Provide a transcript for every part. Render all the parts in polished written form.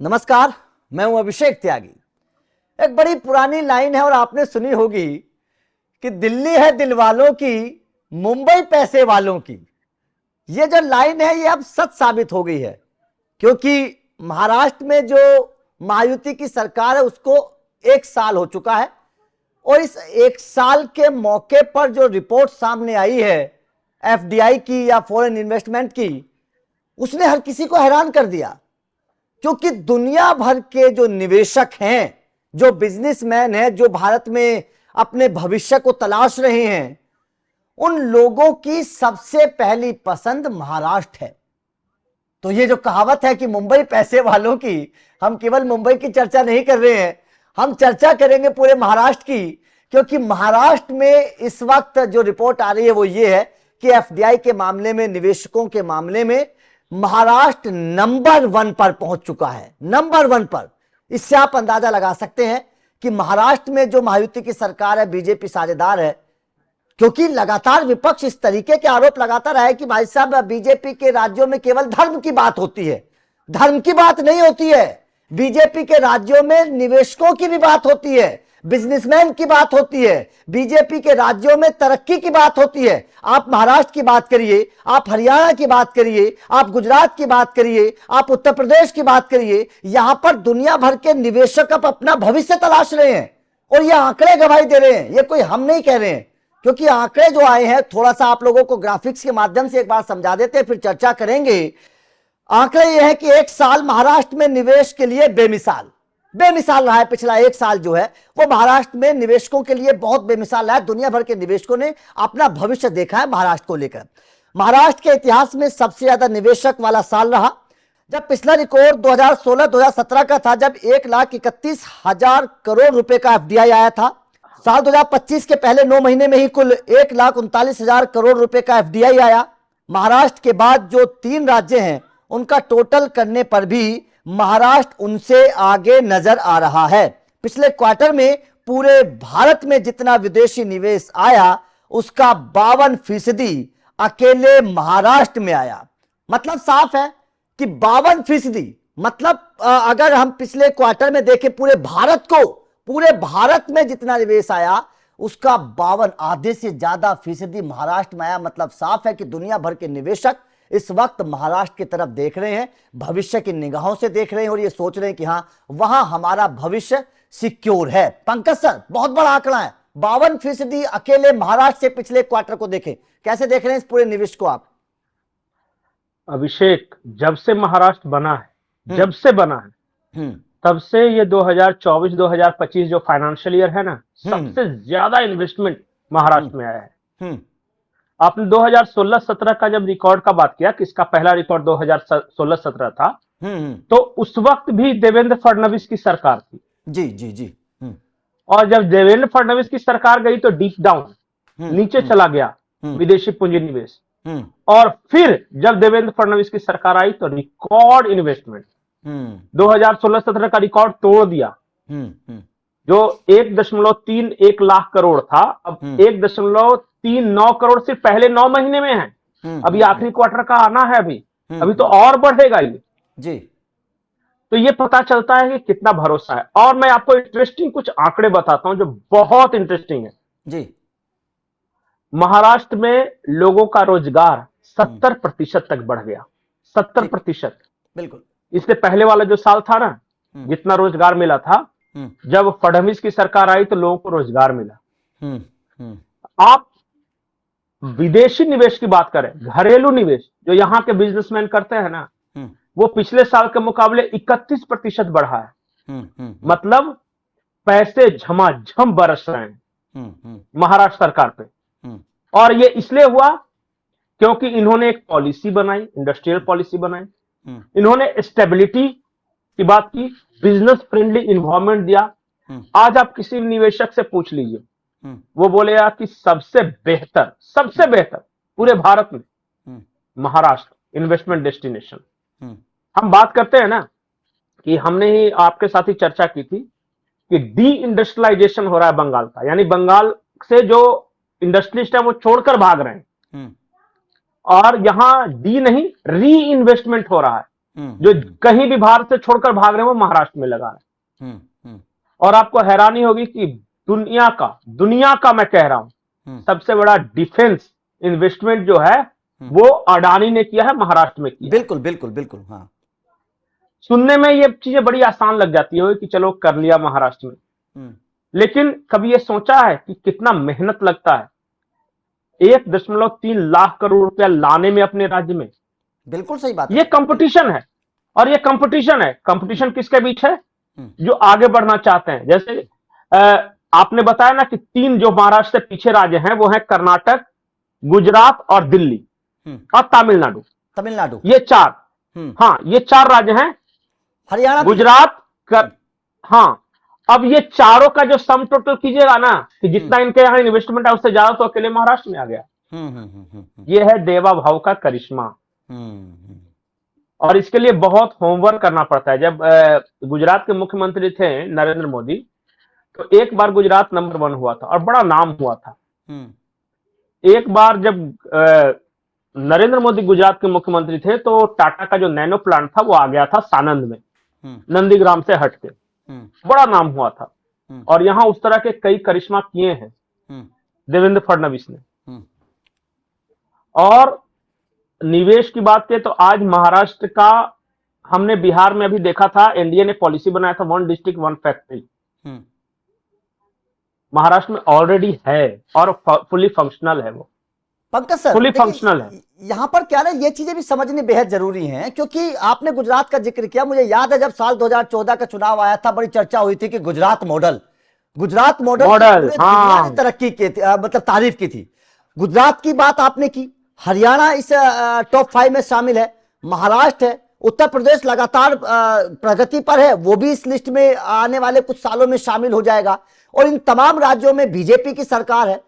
नमस्कार, मैं हूं अभिषेक त्यागी। एक बड़ी पुरानी लाइन है और आपने सुनी होगी कि दिल्ली है दिल वालों की, मुंबई पैसे वालों की। ये जो लाइन है ये अब सच साबित हो गई है, क्योंकि महाराष्ट्र में जो महायुति की सरकार है उसको 1 साल हो चुका है और इस 1 साल के मौके पर जो रिपोर्ट सामने आई है एफडीआई की या फॉरेन इन्वेस्टमेंट की, उसने हर किसी को हैरान कर दिया। क्योंकि दुनिया भर के जो निवेशक हैं, जो बिजनेसमैन हैं, जो भारत में अपने भविष्य को तलाश रहे हैं, उन लोगों की सबसे पहली पसंद महाराष्ट्र है। तो ये जो कहावत है कि मुंबई पैसे वालों की, हम केवल मुंबई की चर्चा नहीं कर रहे हैं, हम चर्चा करेंगे पूरे महाराष्ट्र की। क्योंकि महाराष्ट्र में इस वक्त जो रिपोर्ट आ रही है वो ये है कि एफडीआई के मामले में, निवेशकों के मामले में महाराष्ट्र नंबर 1 पर पहुंच चुका है, नंबर 1 पर। इससे आप अंदाजा लगा सकते हैं कि महाराष्ट्र में जो महायुति की सरकार है, बीजेपी साझेदार है। क्योंकि लगातार विपक्ष इस तरीके के आरोप लगाता रहा है कि भाई साहब बीजेपी के राज्यों में केवल धर्म की बात होती है। धर्म की बात नहीं होती है, बीजेपी के राज्यों में निवेशकों की भी बात होती है, बिजनेसमैन की बात होती है, बीजेपी के राज्यों में तरक्की की बात होती है। आप महाराष्ट्र की बात करिए, आप हरियाणा की बात करिए, आप गुजरात की बात करिए, आप उत्तर प्रदेश की बात करिए, यहां पर दुनिया भर के निवेशक अब अपना भविष्य तलाश रहे हैं और ये आंकड़े गवाही दे रहे हैं। ये कोई हम नहीं कह रहे हैं, क्योंकि आंकड़े जो आए हैं, थोड़ा सा आप लोगों को ग्राफिक्स के माध्यम से एक बार समझा देते हैं, फिर चर्चा करेंगे। आंकड़े यह है कि 1 साल महाराष्ट्र में निवेश के लिए बेमिसाल रहा है। पिछला 1 साल जो है वो महाराष्ट्र में निवेशकों के लिए बहुत बेमिसाल रहा है। दुनिया भर के निवेशकों ने अपना भविष्य देखा है महाराष्ट्र को लेकर। महाराष्ट्र के इतिहास में सबसे ज्यादा निवेशक वाला साल रहा। जब पिछला रिकॉर्ड 2016-2017 का था, जब 1,31,000 करोड़ रुपए का एफडीआई आया था। साल 2025 के पहले 9 महीने में ही कुल 1,39,000 करोड़ रुपए का एफडीआई आया। महाराष्ट्र के बाद जो 3 राज्य हैं उनका टोटल करने पर भी महाराष्ट्र उनसे आगे नजर आ रहा है। पिछले क्वार्टर में पूरे भारत में जितना विदेशी निवेश आया उसका 52% अकेले महाराष्ट्र में आया। मतलब साफ है कि 52%, मतलब अगर हम पिछले क्वार्टर में देखें पूरे भारत में जितना निवेश आया उसका 52, आधे से ज्यादा फीसदी महाराष्ट्र में आया। मतलब साफ है कि दुनिया भर के निवेशक इस वक्त महाराष्ट्र की तरफ देख रहे हैं, भविष्य की निगाहों से देख रहे हैं और ये सोच रहे हैं कि हाँ, वहां हमारा भविष्य सिक्योर है। पंकज सर, बहुत बड़ा आंकड़ा है, 52% अकेले महाराष्ट्र से पिछले क्वार्टर को देखें। कैसे देख रहे हैं इस पूरे निवेश को आप? अभिषेक, जब से महाराष्ट्र बना है, तब से ये 2024-2025 जो फाइनेंशियल ईयर है ना, सबसे ज्यादा इन्वेस्टमेंट महाराष्ट्र में आया है। आपने 2016-17 का जब रिकॉर्ड का बात किया कि इसका पहला रिकॉर्ड 2016-17 था, तो उस वक्त भी देवेंद्र फडणवीस की सरकार थी। जी। और जब देवेंद्र फडणवीस की सरकार गई तो डीप डाउन नीचे चला गया विदेशी पूंजी निवेश। और फिर जब देवेंद्र फडणवीस की सरकार आई तो रिकॉर्ड इन्वेस्टमेंट 2016-17 का रिकॉर्ड तोड़ दिया। जो 1.31 लाख करोड़ था, अब 1.39 करोड़ सिर्फ पहले 9 महीने में है। अभी आखिरी क्वार्टर का आना है, अभी तो और बढ़ेगा ये जी। तो ये पता चलता है कि कितना भरोसा है। और मैं आपको इंटरेस्टिंग कुछ आंकड़े बताता हूं जो बहुत इंटरेस्टिंग है जी। महाराष्ट्र में लोगों का रोजगार 70% तक बढ़ गया। 70%। बिल्कुल। इससे पहले वाला जो साल था ना, जितना रोजगार मिला था, जब फडणवीस की सरकार आई तो लोगों को रोजगार मिला। आप विदेशी निवेश की बात करें, घरेलू निवेश जो यहां के बिजनेसमैन करते हैं ना, वो पिछले साल के मुकाबले 31% बढ़ा है। मतलब पैसे झमाझम बरस रहे हैं महाराष्ट्र सरकार पे। और ये इसलिए हुआ क्योंकि इन्होंने एक पॉलिसी बनाई, इंडस्ट्रियल पॉलिसी बनाई, इन्होंने स्टेबिलिटी की बात की, बिजनेस फ्रेंडली इन्वायरमेंट दिया। आज आप किसी निवेशक से पूछ लीजिए, वो बोलेगा कि सबसे बेहतर पूरे भारत में महाराष्ट्र इन्वेस्टमेंट डेस्टिनेशन। हम बात करते हैं ना कि हमने ही आपके साथ ही चर्चा की थी कि डी इंडस्ट्रियलाइजेशन हो रहा है बंगाल का, यानी बंगाल से जो इंडस्ट्रियलिस्ट है वो छोड़कर भाग रहे हैं और यहां डी नहीं री इन्वेस्टमेंट हो रहा है। जो कहीं भी भारत से छोड़कर भाग रहे हैं वो महाराष्ट्र में लगा है। और आपको हैरानी होगी कि दुनिया का मैं कह रहा हूं सबसे बड़ा डिफेंस इन्वेस्टमेंट जो है वो अडानी ने किया है, महाराष्ट्र में किया। बिल्कुल बिल्कुल बिल्कुल। हाँ, सुनने में ये चीजें बड़ी आसान लग जाती है कि चलो कर लिया महाराष्ट्र में, लेकिन कभी ये सोचा है कि कितना मेहनत लगता है 1.3 लाख करोड़ रुपया लाने में अपने राज्य में? बिल्कुल सही बात ये कंपटीशन है। और ये कंपटीशन किसके बीच है? जो आगे बढ़ना चाहते हैं। जैसे आपने बताया ना कि 3 जो महाराष्ट्र से पीछे राज्य हैं वो हैं कर्नाटक, गुजरात और दिल्ली और तमिलनाडु। ये 4, हाँ ये 4 राज्य हैं। हरियाणा, गुजरात हाँ। अब ये चारों का जो सम टोटल कीजिएगा ना कि जितना इनके यहाँ इन्वेस्टमेंट है उससे ज्यादा तो अकेले महाराष्ट्र में आ गया। ये है देवा भाव का करिश्मा। और इसके लिए बहुत होमवर्क करना पड़ता है। जब गुजरात के मुख्यमंत्री थे नरेंद्र मोदी, तो एक बार गुजरात नंबर 1 हुआ था और बड़ा नाम हुआ था। एक बार जब नरेंद्र मोदी गुजरात के मुख्यमंत्री थे तो टाटा का जो नैनो प्लांट था वो आ गया था सानंद में, नंदीग्राम से हटके, बड़ा नाम हुआ था। और यहां उस तरह के कई करिश्मा किए हैं देवेंद्र फडणवीस ने। और निवेश की बात करें तो आज महाराष्ट्र का, हमने बिहार में अभी देखा था, एनडीए ने पॉलिसी बनाया था 1 डिस्ट्रिक्ट 1 फैक्ट्री। महाराष्ट्र में ऑलरेडी है और फुली फंक्शनल है वो। पंकज सर, फुली फंक्शनल है। यहां पर क्या ना, ये चीजें भी समझनी बेहद जरूरी हैं, क्योंकि आपने गुजरात का जिक्र किया। मुझे याद है जब साल 2014 का चुनाव आया था, बड़ी चर्चा हुई थी कि गुजरात मॉडल हाँ। तरक्की की मतलब तारीफ की थी। गुजरात की बात आपने की, हरियाणा इस टॉप 5 में शामिल है, महाराष्ट्र है, उत्तर प्रदेश लगातार प्रगति पर है, वो भी इस लिस्ट में आने वाले कुछ सालों में शामिल हो जाएगा। और इन तमाम राज्यों में बीजेपी की सरकार है।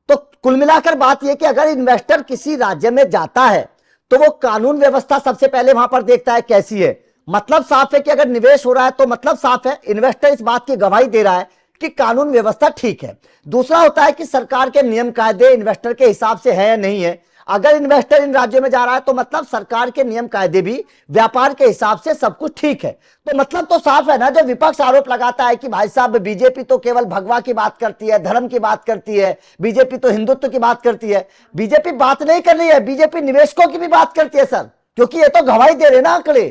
तो कुल मिलाकर बात यह कि अगर इन्वेस्टर किसी राज्य में जाता है तो वो कानून व्यवस्था सबसे पहले वहां पर देखता है कैसी है। मतलब साफ है कि अगर निवेश हो रहा है तो मतलब साफ है, इन्वेस्टर इस बात की गवाही दे रहा है कि कानून व्यवस्था ठीक है। दूसरा होता है कि सरकार के नियम कायदे इन्वेस्टर के हिसाब से है या नहीं है। अगर इन्वेस्टर इन राज्यों में जा रहा है तो मतलब सरकार के नियम कायदे भी व्यापार के हिसाब से सब कुछ ठीक है। तो मतलब तो साफ है ना, जो विपक्ष आरोप लगाता है कि भाई साहब बीजेपी तो केवल भगवा की बात करती है, धर्म की बात करती है, बीजेपी तो हिंदुत्व की बात करती है। बीजेपी बात नहीं कर रही है, बीजेपी निवेशकों की भी बात करती है सर, क्योंकि ये तो गवाही दे रहे ना आंकड़े।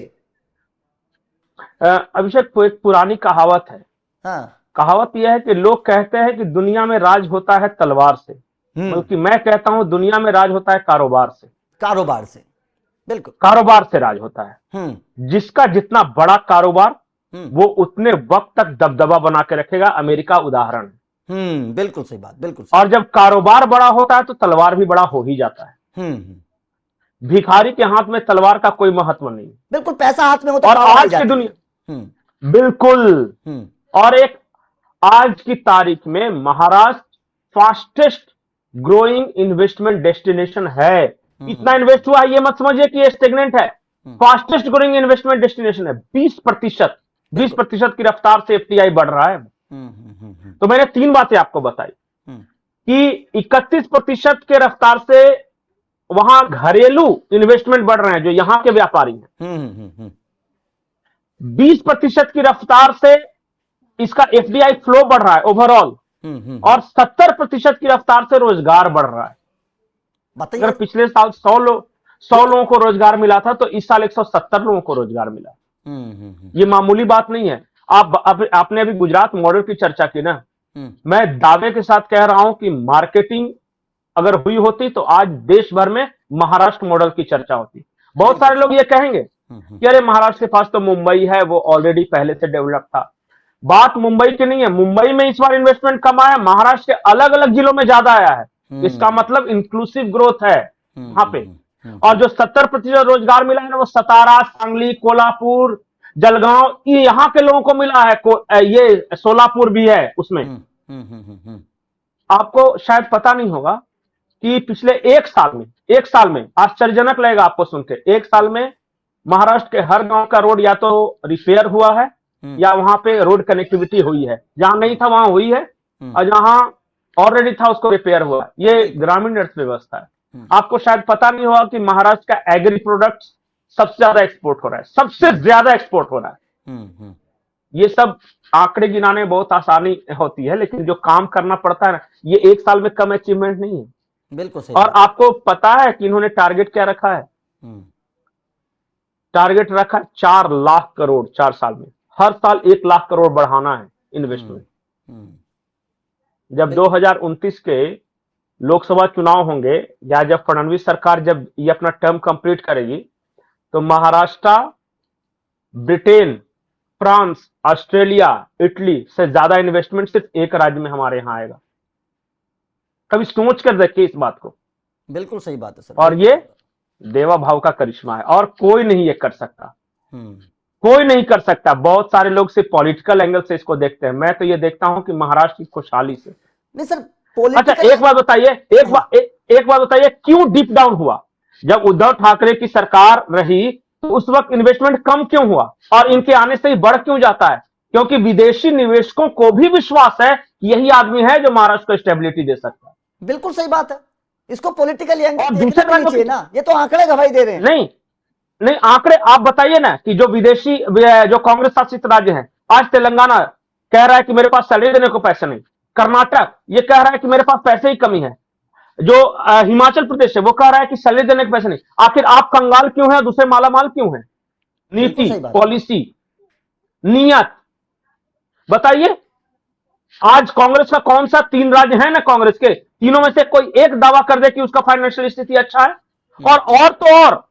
अभिषेक, तो एक पुरानी कहावत है। हाँ, कहावत यह है कि लोग कहते हैं कि दुनिया में राज होता है तलवार से, बल्कि मैं कहता हूं दुनिया में राज होता है कारोबार से। कारोबार से, बिल्कुल, कारोबार से राज होता है। जिसका जितना बड़ा कारोबार वो उतने वक्त तक दबदबा बना के रखेगा। अमेरिका उदाहरण है। बिल्कुल सही बात, बिल्कुल सही। और जब कारोबार बड़ा होता है तो तलवार भी बड़ा हो ही जाता है। भिखारी के हाथ में तलवार का कोई महत्व नहीं। बिल्कुल, पैसा हाथ में हो तो और आज की दुनिया, बिल्कुल। और एक आज की तारीख में Maharashtra fastest growing investment destination है। इतना इन्वेस्ट हुआ है ये मत समझिए कि ये स्टेगनेंट है, फास्टेस्ट ग्रोइंग इन्वेस्टमेंट डेस्टिनेशन है। 20% की रफ्तार से एफडीआई बढ़ रहा है। तो मैंने 3 बातें आपको बताई कि 31% के रफ्तार से वहां घरेलू इन्वेस्टमेंट बढ़ रहे हैं जो यहां के व्यापारी हैं। 20% की रफ्तार से इसका एफडीआई फ्लो बढ़ रहा है ओवरऑल। और 70% की रफ्तार से रोजगार बढ़ रहा है। अगर पिछले साल 100 लोगों को रोजगार मिला था तो इस साल 170 लोगों को रोजगार मिला। ये मामूली बात नहीं है। आपने अभी गुजरात मॉडल की चर्चा की ना, मैं दावे के साथ कह रहा हूं कि मार्केटिंग अगर हुई होती तो आज देश भर में महाराष्ट्र मॉडल की चर्चा होती। बहुत सारे लोग ये कहेंगे कि अरे महाराष्ट्र के पास तो मुंबई है, वो ऑलरेडी पहले से डेवलप था। बात मुंबई की नहीं है। मुंबई में इस बार इन्वेस्टमेंट कम आया, महाराष्ट्र के अलग अलग जिलों में ज्यादा आया है। इसका मतलब इंक्लूसिव ग्रोथ है वहां पे। और जो 70% रोजगार मिला है ना, वो सतारा, सांगली, कोल्हापुर, जलगांव, ये यहां के लोगों को मिला है। ये सोलापुर भी है उसमें। आपको शायद पता नहीं होगा कि पिछले एक साल में आश्चर्यजनक लगेगा आपको सुन के, 1 साल में महाराष्ट्र के हर गांव का रोड या तो रिपेयर हुआ है या वहां पे रोड कनेक्टिविटी हुई है। जहां नहीं था वहां हुई है, और जहां ऑलरेडी था उसको रिपेयर हुआ है। ये ग्रामीण अर्थव्यवस्था है। आपको शायद पता नहीं होगा कि महाराष्ट्र का एग्री प्रोडक्ट्स सबसे ज्यादा एक्सपोर्ट हो रहा है, सबसे ज्यादा एक्सपोर्ट हो रहा है। ये सब आंकड़े गिनाने में बहुत आसानी होती है, लेकिन जो काम करना पड़ता है ना, ये एक साल में कम अचीवमेंट नहीं है। बिल्कुल सही। और आपको पता है कि इन्होंने टारगेट क्या रखा है? टारगेट रखा है 4 लाख करोड़ 4 साल में, हर साल 1 लाख करोड़ बढ़ाना है इन्वेस्टमेंट। जब 2029 के लोकसभा चुनाव होंगे, या जब फडणवीस सरकार जब ये अपना टर्म कंप्लीट करेगी, तो Maharashtra, Britain, France, Australia, Italy से ज्यादा इन्वेस्टमेंट सिर्फ एक राज्य में हमारे यहां आएगा। कभी सोच कर देखिए इस बात को। बिल्कुल सही बात है सर। और ये देवा भाव का करिश्मा है, और कोई नहीं ये कर सकता, कोई नहीं कर सकता। बहुत सारे लोग सिर्फ पॉलिटिकल एंगल से इसको देखते हैं, मैं तो ये देखता हूं कि महाराष्ट्र की खुशहाली से। नहीं सर, अच्छा एक बात बताइए, एक बात बताइए, क्यों डीप डाउन हुआ? जब उद्धव ठाकरे की सरकार रही तो उस वक्त इन्वेस्टमेंट कम क्यों हुआ, और इनके आने से ही बढ़ क्यों जाता है? क्योंकि विदेशी निवेशकों को भी विश्वास है कि यही आदमी है जो महाराष्ट्र को स्टेबिलिटी दे सकता है। बिल्कुल सही बात है, इसको पॉलिटिकल और दूसरे देखना ना, ये तो आंकड़े गवाही दे रहे हैं। नहीं आंकड़े आप बताइए ना, कि जो विदेशी जो कांग्रेस शासित राज्य हैं, आज तेलंगाना कह रहा है कि मेरे पास सैलरी देने को पैसे नहीं, कर्नाटक ये कह रहा है कि मेरे पास पैसे ही कमी है, जो हिमाचल प्रदेश है वो कह रहा है कि सैलरी देने के पैसे नहीं। आखिर आप कंगाल क्यों है, दूसरे मालामाल क्यों है? नीति, पॉलिसी, नियत बताइए। आज कांग्रेस का कौन सा 3 राज्य है ना, कांग्रेस के तीनों में से कोई एक दावा कर दे कि उसका फाइनेंशियल स्थिति अच्छा है। और तो और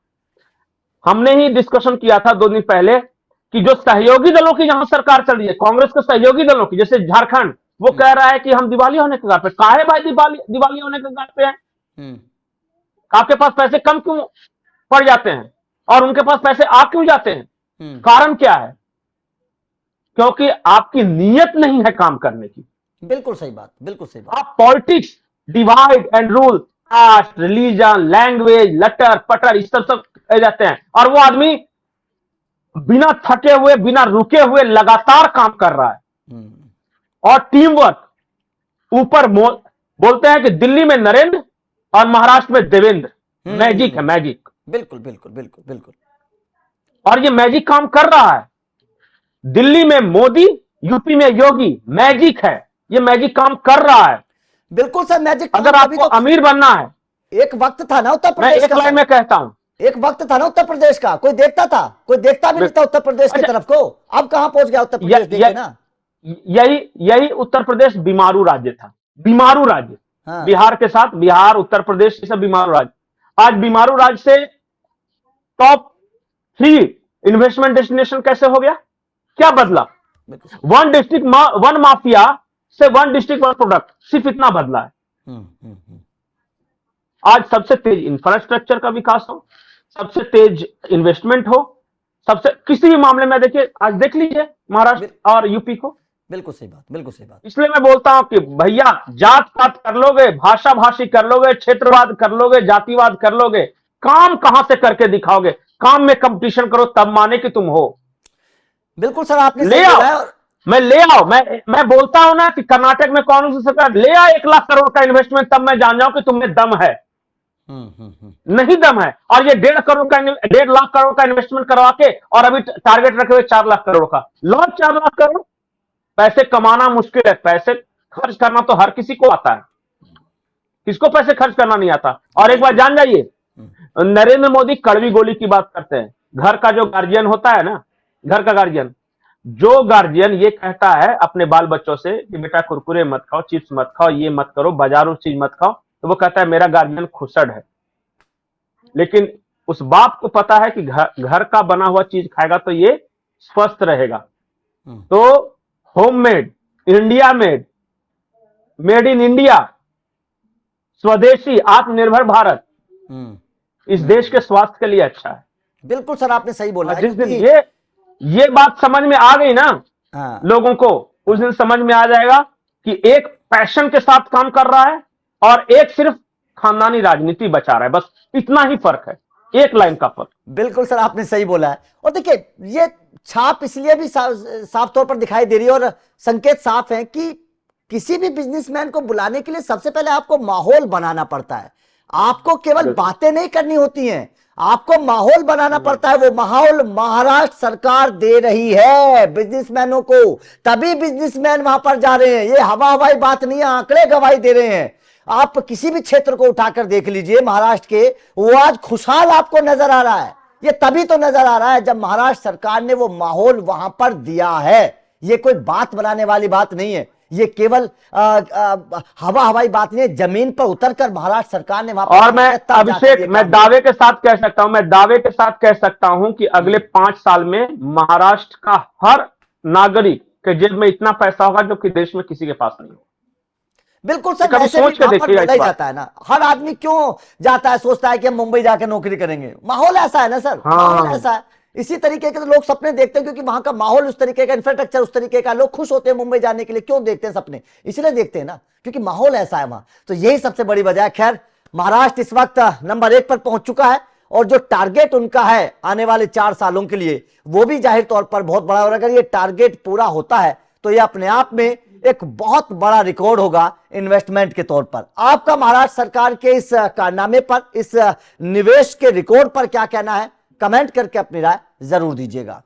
हमने ही डिस्कशन किया था 2 दिन पहले कि जो सहयोगी दलों की जहां सरकार चल रही है, कांग्रेस के सहयोगी दलों की, जैसे झारखंड, वो कह रहा है कि हम दिवाली होने के गार पे। काहे भाई दिवाली होने के गार पे हैं? आपके पास पैसे कम क्यों पड़ जाते हैं और उनके पास पैसे आ क्यों जाते हैं? कारण क्या है? क्योंकि आपकी नीयत नहीं है काम करने की। बिल्कुल सही बात, बिल्कुल सही बात। आप politics, divide and rule, caste, religion, language, लटर पटर, इस सब जाते हैं, और वो आदमी बिना थके हुए, बिना रुके हुए लगातार काम कर रहा है। और टीम वर्क, ऊपर बोलते हैं कि दिल्ली में नरेंद्र और महाराष्ट्र में देवेंद्र, मैजिक है, मैजिक। बिल्कुल बिल्कुल बिल्कुल बिल्कुल। और ये मैजिक काम कर रहा है। दिल्ली में मोदी, यूपी में योगी, मैजिक है, ये मैजिक काम कर रहा है। बिल्कुल सर, मैजिक। अगर आपको अमीर बनना है, एक वक्त था ना उत्तर प्रदेश, मैं एक लाइन में कहता हूं, एक वक्त था ना उत्तर प्रदेश का, कोई देखता था? कोई देखता भी नहीं था उत्तर प्रदेश की तरफ को। अब कहां पहुंच गया उत्तर प्रदेश? देखिए ना, यही उत्तर प्रदेश बीमारू राज्य था, बीमारू राज्य। हाँ। बिहार के साथ, बिहार, उत्तर प्रदेश, ये सब बीमारू राज्य। आज बीमारू राज्य से टॉप 3 इन्वेस्टमेंट डेस्टिनेशन कैसे हो गया? क्या बदला? 1 डिस्ट्रिक्ट 1 माफिया से 1 डिस्ट्रिक्ट 1 प्रोडक्ट, सिर्फ इतना बदला है। आज सबसे तेज इंफ्रास्ट्रक्चर का विकास हो, सबसे तेज इन्वेस्टमेंट हो, सबसे किसी भी मामले में देखिए, आज देख लीजिए महाराष्ट्र और यूपी को। बिल्कुल सही बात, बिल्कुल सही बात। इसलिए मैं बोलता हूं कि भैया, जात पात कर लोगे, भाषा भाषी कर लोगे, क्षेत्रवाद कर लोगे, जातिवाद कर लोगे, काम कहां से करके दिखाओगे? काम में कंपटीशन करो, तब माने कि तुम हो। बिल्कुल सर, आपने ले आओ, मैं ले आओ, मैं बोलता हूं ना कि कर्नाटक में कांग्रेस की सरकार ले आओ 1 लाख करोड़ का इन्वेस्टमेंट, तब मैं जान जाऊं कि तुम्हें दम है। नहीं दम है। और ये 1.5 लाख करोड़ का इन्वेस्टमेंट करवा के, और अभी टारगेट रखे हुए 4 लाख करोड़ का। लो 4 लाख करोड़। पैसे कमाना मुश्किल है, पैसे खर्च करना तो हर किसी को आता है, किसको पैसे खर्च करना नहीं आता? और एक बात जान जाइए, नरेंद्र मोदी कड़वी गोली की बात करते हैं। घर का जो गार्जियन होता है ना, घर का गार्जियन, जो गार्जियन ये कहता है अपने बाल बच्चों से कि बेटा कुरकुरे मत खाओ, चिप्स मत खाओ, ये मत करो, बाजारू चीज मत खाओ, तो वो कहता है मेरा गार्जियन खुसड़ है। लेकिन उस बाप को पता है कि घर का बना हुआ चीज खाएगा तो ये स्वस्थ रहेगा। तो homemade, India made, made in India, स्वदेशी, आत्मनिर्भर भारत इस देश के स्वास्थ्य के लिए अच्छा है। बिल्कुल सर, आपने सही बोला। जिस दिन ये बात समझ में आ गई ना लोगों को, उस दिन समझ में आ जाएगा कि एक पैशन के साथ काम कर रहा है और एक सिर्फ खानदानी राजनीति बचा रहा है। बस इतना ही फर्क है, एक लाइन का फर्क। बिल्कुल सर, आपने सही बोला है। और देखिए, ये छाप इसलिए भी साफ तौर पर दिखाई दे रही है और संकेत साफ है कि किसी भी बिजनेसमैन को बुलाने के लिए सबसे पहले आपको माहौल बनाना पड़ता है। आपको केवल बातें नहीं करनी होती हैं, आपको माहौल बनाना पड़ता है। वो माहौल महाराष्ट्र सरकार दे रही है बिजनेसमैनों को, तभी बिजनेसमैन वहां पर जा रहे हैं। ये हवा हवाई बात नहीं है, आंकड़े गवाही दे रहे हैं। आप किसी भी क्षेत्र को उठाकर देख लीजिए महाराष्ट्र के, वो आज खुशहाल आपको नजर आ रहा है। ये तभी तो नजर आ रहा है जब महाराष्ट्र सरकार ने वो माहौल वहां पर दिया है। ये कोई बात बनाने वाली बात नहीं है, ये केवल हवा हवाई बात नहीं है, जमीन पर उतरकर महाराष्ट्र सरकार ने वहां पर। और मैं अभिषेक, मैं दावे के साथ कह सकता हूं, मैं दावे के साथ कह सकता हूं कि अगले 5 साल में महाराष्ट्र का हर नागरिक के जेब में इतना पैसा होगा जो कि देश में किसी के पास नहीं होगा। बिल्कुल सर, कभी वैसे भी सोच के वहां पर देखिएगा बोला इस ही बात। जाता है ना, हर आदमी क्यों जाता है, सोचता है कि हम मुंबई जाकर नौकरी करेंगे। माहौल ऐसा है ना सर, माहौल ऐसा है। इसी तरीके के तो लोग सपने देखते हैं, क्योंकि वहां का माहौल उस तरीके का, इंफ्रास्ट्रक्चर उस तरीके का। लोग खुश होते हैं मुंबई जाने के लिए। क्यों देखते हैं सपने? इसलिए देखते हैं ना, क्योंकि माहौल ऐसा है वहां। तो यही सबसे बड़ी वजह है। खैर, महाराष्ट्र इस वक्त नंबर 1 पर पहुंच चुका है, और जो टारगेट उनका है आने वाले 4 सालों के लिए, वो भी जाहिर तौर पर बहुत बड़ा। और अगर ये टारगेट पूरा होता है तो ये अपने आप में एक बहुत बड़ा रिकॉर्ड होगा इन्वेस्टमेंट के तौर पर। आपका महाराष्ट्र सरकार के इस कारनामे पर, इस निवेश के रिकॉर्ड पर क्या कहना है? कमेंट करके अपनी राय जरूर दीजिएगा।